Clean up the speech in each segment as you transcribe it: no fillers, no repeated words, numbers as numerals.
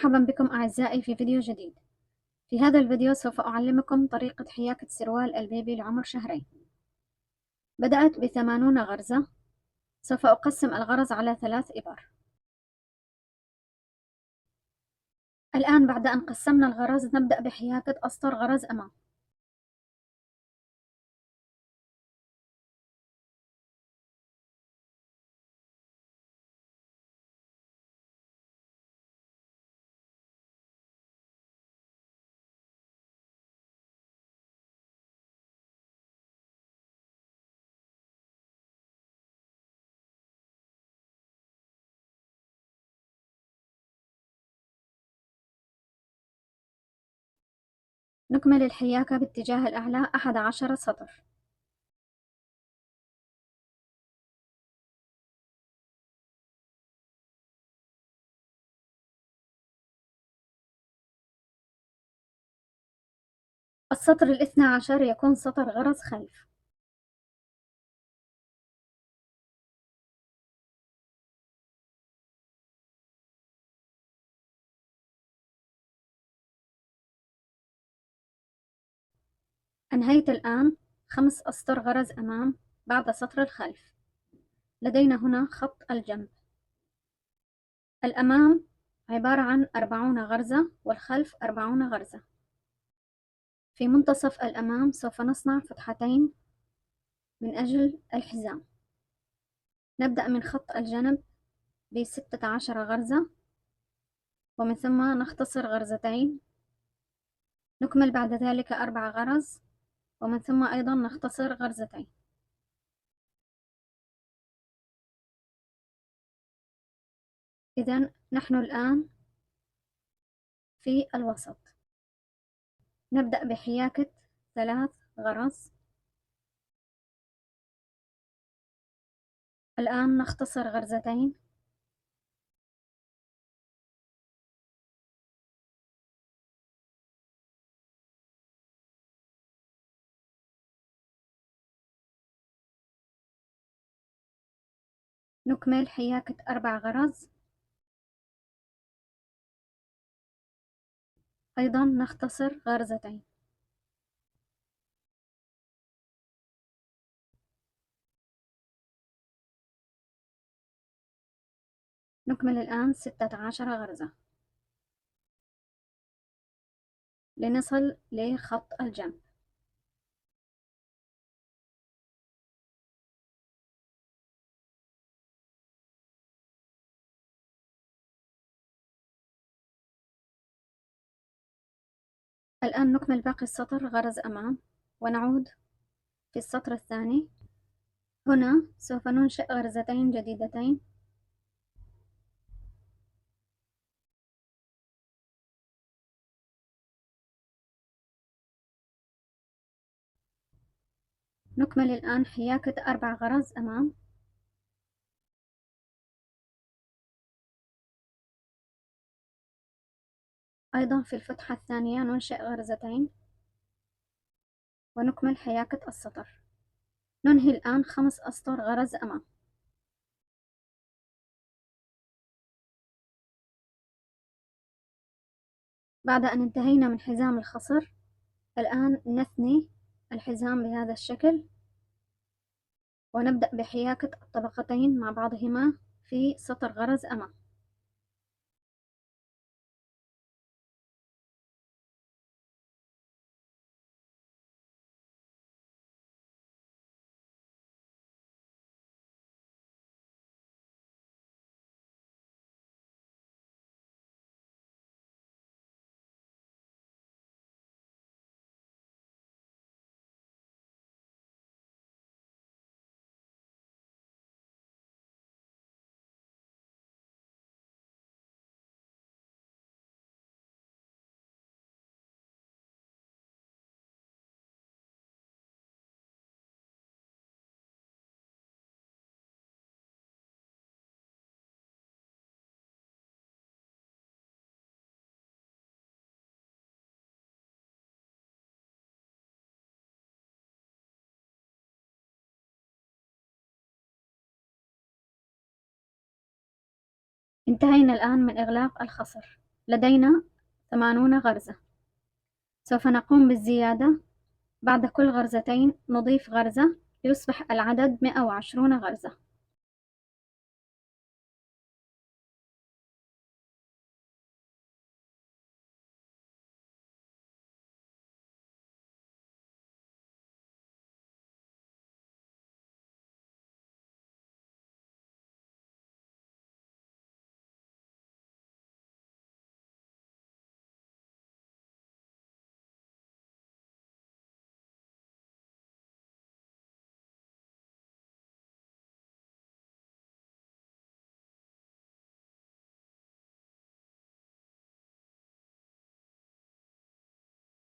مرحبا بكم أعزائي في فيديو جديد. في هذا الفيديو سوف أعلمكم طريقة حياكة سروال البيبي لعمر شهرين. بدأت ب80 غرزة. سوف أقسم الغرز على 3 إبر. الآن بعد أن قسمنا الغرز نبدأ بحياكة أسطر غرز أمام. نكمل الحياكة باتجاه الأعلى 11 سطر. السطر ال12 يكون سطر غرز خلف. أنهيت الآن 5 أسطر غرز أمام بعد سطر الخلف. لدينا هنا خط الجنب. الأمام عبارة عن 40 غرزة والخلف 40 غرزة. في منتصف الأمام سوف نصنع فتحتين من أجل الحزام. نبدأ من خط الجنب ب16 غرزة ومن ثم نختصر غرزتين. نكمل بعد ذلك 4 غرز ومن ثم أيضا نختصر غرزتين. إذن نحن الآن في الوسط. نبدأ بحياكة 3 غرز. الآن نختصر غرزتين. نكمل حياكة 4 غرز. أيضا نختصر غرزتين. نكمل الآن 16 غرزة لنصل لخط الجنب. الآن نكمل باقي السطر غرز أمام ونعود في السطر الثاني. هنا سوف ننشئ غرزتين جديدتين. نكمل الآن حياكة 4 غرز أمام. أيضا في الفتحة الثانية ننشئ غرزتين ونكمل حياكة السطر. ننهي الآن 5 أسطر غرز أمام. بعد أن انتهينا من حزام الخصر الآن نثني الحزام بهذا الشكل ونبدأ بحياكة الطبقتين مع بعضهما في سطر غرز أمام. انتهينا الآن من إغلاق الخصر. لدينا 80 غرزة. سوف نقوم بالزيادة. بعد كل غرزتين نضيف غرزة ليصبح العدد 120 غرزة.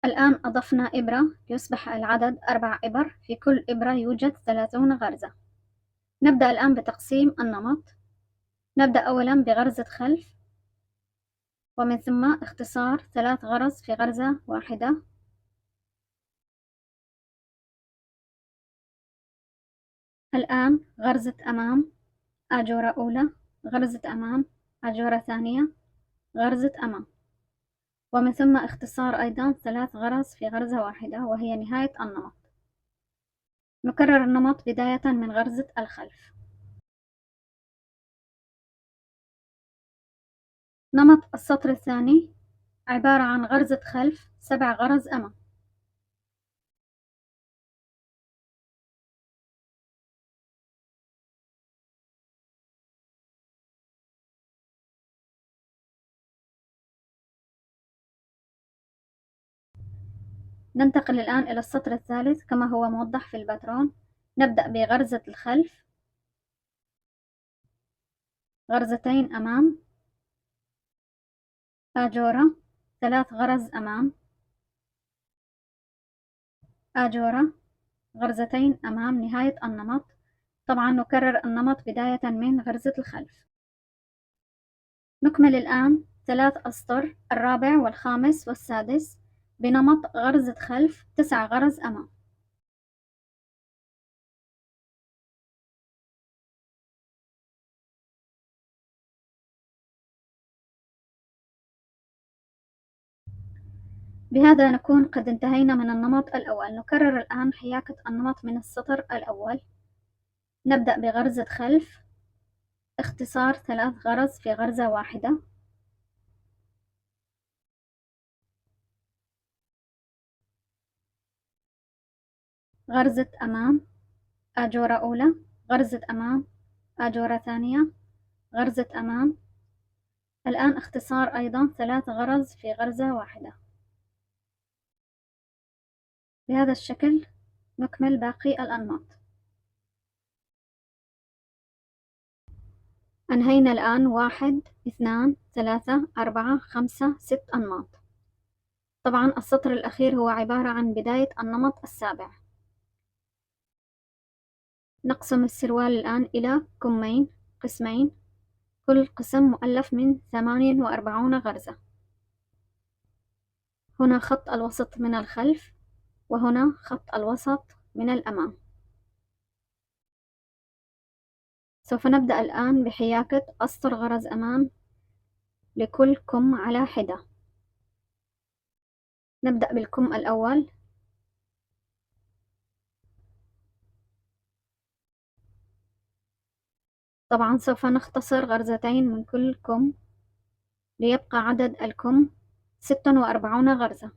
الآن أضفنا إبرة ليصبح العدد 4 إبر، في كل إبرة يوجد 30 غرزة. نبدأ الآن بتقسيم النمط. نبدأ أولاً بغرزة خلف، ومن ثم اختصار 3 غرز في غرزة واحدة. الآن غرزة أمام، آجورة أولى، غرزة أمام، آجورة ثانية، غرزة أمام، ومن ثم اختصار أيضاً 3 غرز في غرزة واحدة، وهي نهاية النمط. نكرر النمط بداية من غرزة الخلف. نمط السطر الثاني عبارة عن غرزة خلف، 7 غرز أمام. ننتقل الآن إلى السطر الثالث كما هو موضح في الباترون. نبدأ بغرزة الخلف، غرزتين أمام، آجورة، 3 غرز أمام، آجورة، غرزتين أمام، نهاية النمط. طبعا نكرر النمط بداية من غرزة الخلف. نكمل الآن 3 أسطر، الرابع والخامس والسادس، بنمط غرزة خلف، 9 غرز أمام. بهذا نكون قد انتهينا من النمط الأول. نكرر الآن حياكة النمط من السطر الأول. نبدأ بغرزة خلف، اختصار 3 غرز في غرزة واحدة، غرزة أمام، آجورة أولى، غرزة أمام، آجورة ثانية، غرزة أمام. الآن اختصار أيضا 3 غرز في غرزة واحدة. بهذا الشكل نكمل باقي الأنماط. أنهينا الآن 1 2 3 4 5 6 أنماط. طبعا السطر الأخير هو عبارة عن بداية النمط السابع. نقسم السروال الآن إلى كمين، قسمين، كل قسم مؤلف من 48 غرزة. هنا خط الوسط من الخلف، وهنا خط الوسط من الأمام. سوف نبدأ الآن بحياكة أسطر غرز أمام لكل كم على حدة. نبدأ بالكم الأول، طبعا سوف نختصر غرزتين من كل كم ليبقى عدد الكم 46 غرزة.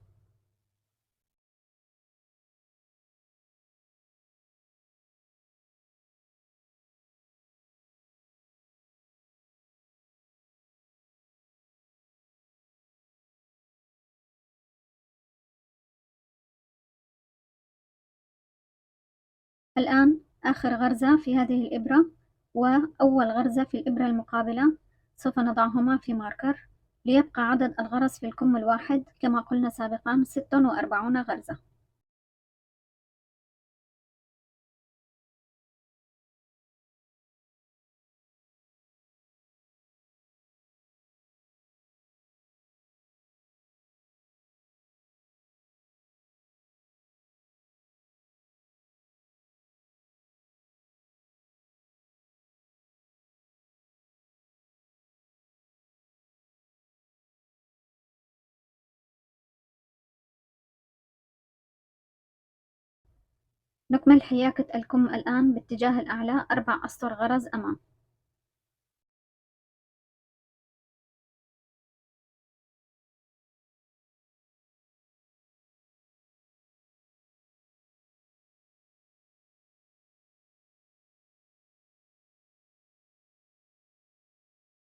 الآن آخر غرزة في هذه الإبرة وأول غرزة في الإبرة المقابلة سوف نضعهما في ماركر ليبقى عدد الغرز في الكم الواحد كما قلنا سابقا 46 غرزة. نكمل حياكة الكم الآن باتجاه الأعلى 4 أسطر غرز أمام.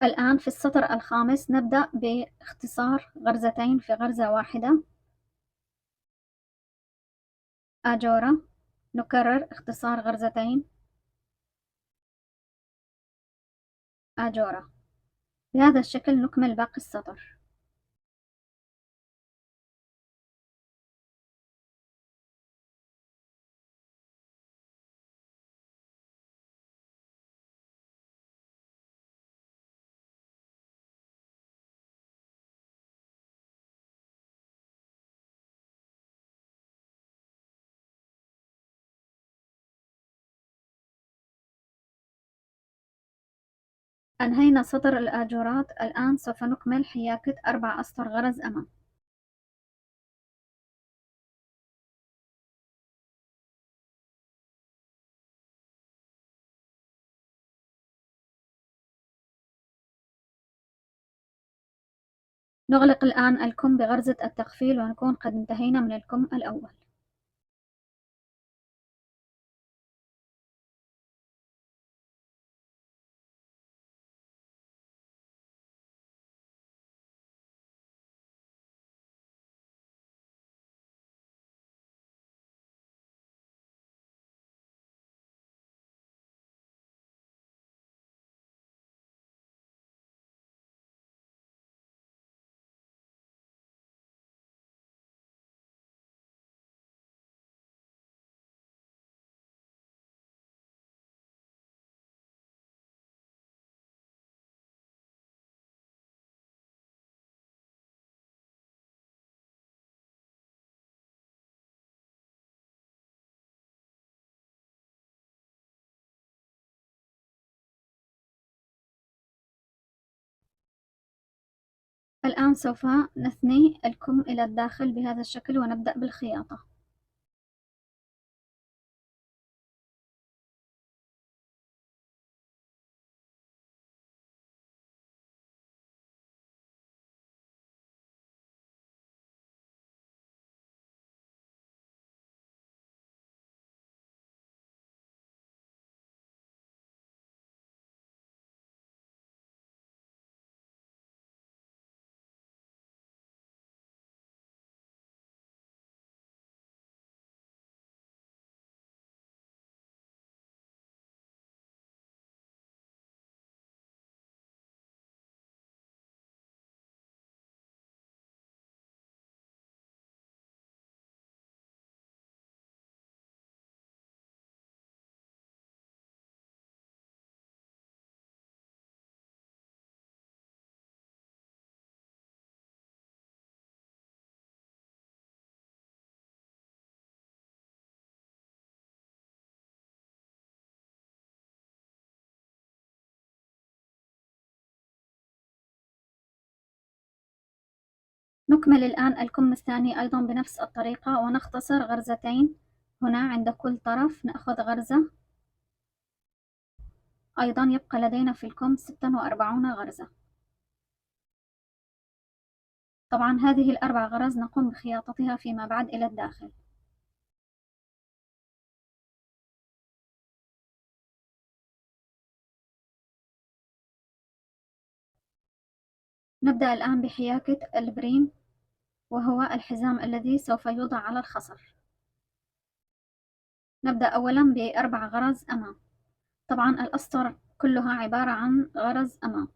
الآن في السطر الخامس نبدأ باختصار غرزتين في غرزة واحدة، آجورة، نكرر اختصار غرزتين، آجورة. بهذا الشكل نكمل باقي السطر. أنهينا سطر الآجورات، الآن سوف نكمل حياكة 4 أسطر غرز أمام. نغلق الآن الكم بغرزة التقفيل ونكون قد انتهينا من الكم الأول. الآن سوف نثني الكم إلى الداخل بهذا الشكل ونبدأ بالخياطة. نكمل الآن الكم الثاني أيضا بنفس الطريقة ونختصر غرزتين هنا عند كل طرف. نأخذ غرزة، أيضا يبقى لدينا في الكم 46 غرزة. طبعا هذه الأربع غرز نقوم بخياطتها فيما بعد إلى الداخل. نبدأ الآن بحياكة البريم، وهو الحزام الذي سوف يوضع على الخصر. نبدأ أولا ب4 غرز أمام. طبعا الأسطر كلها عبارة عن غرز أمام.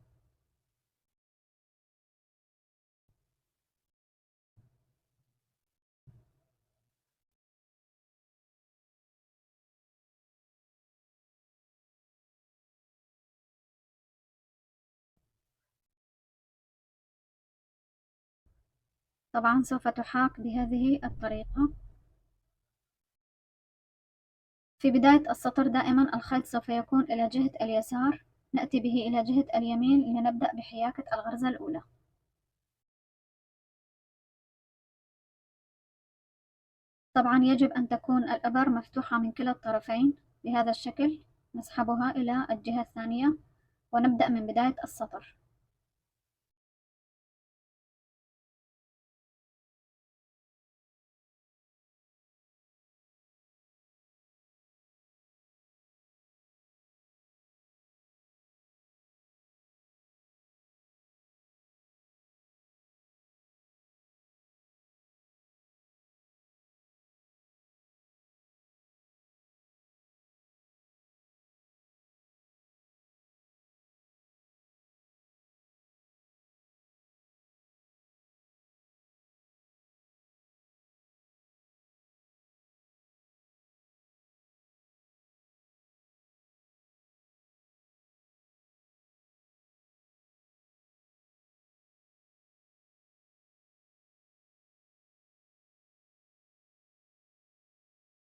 طبعا سوف تحاك بهذه الطريقة. في بداية السطر دائما الخيط سوف يكون إلى جهة اليسار، نأتي به إلى جهة اليمين لنبدأ بحياكة الغرزة الأولى. طبعا يجب أن تكون الإبر مفتوحة من كلا الطرفين بهذا الشكل. نسحبها إلى الجهة الثانية ونبدأ من بداية السطر.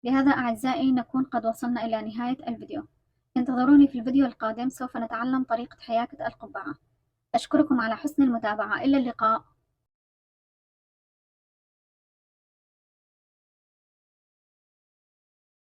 بهذا أعزائي نكون قد وصلنا إلى نهاية الفيديو. انتظروني في الفيديو القادم، سوف نتعلم طريقة حياكة القبعة. أشكركم على حسن المتابعة، إلى اللقاء.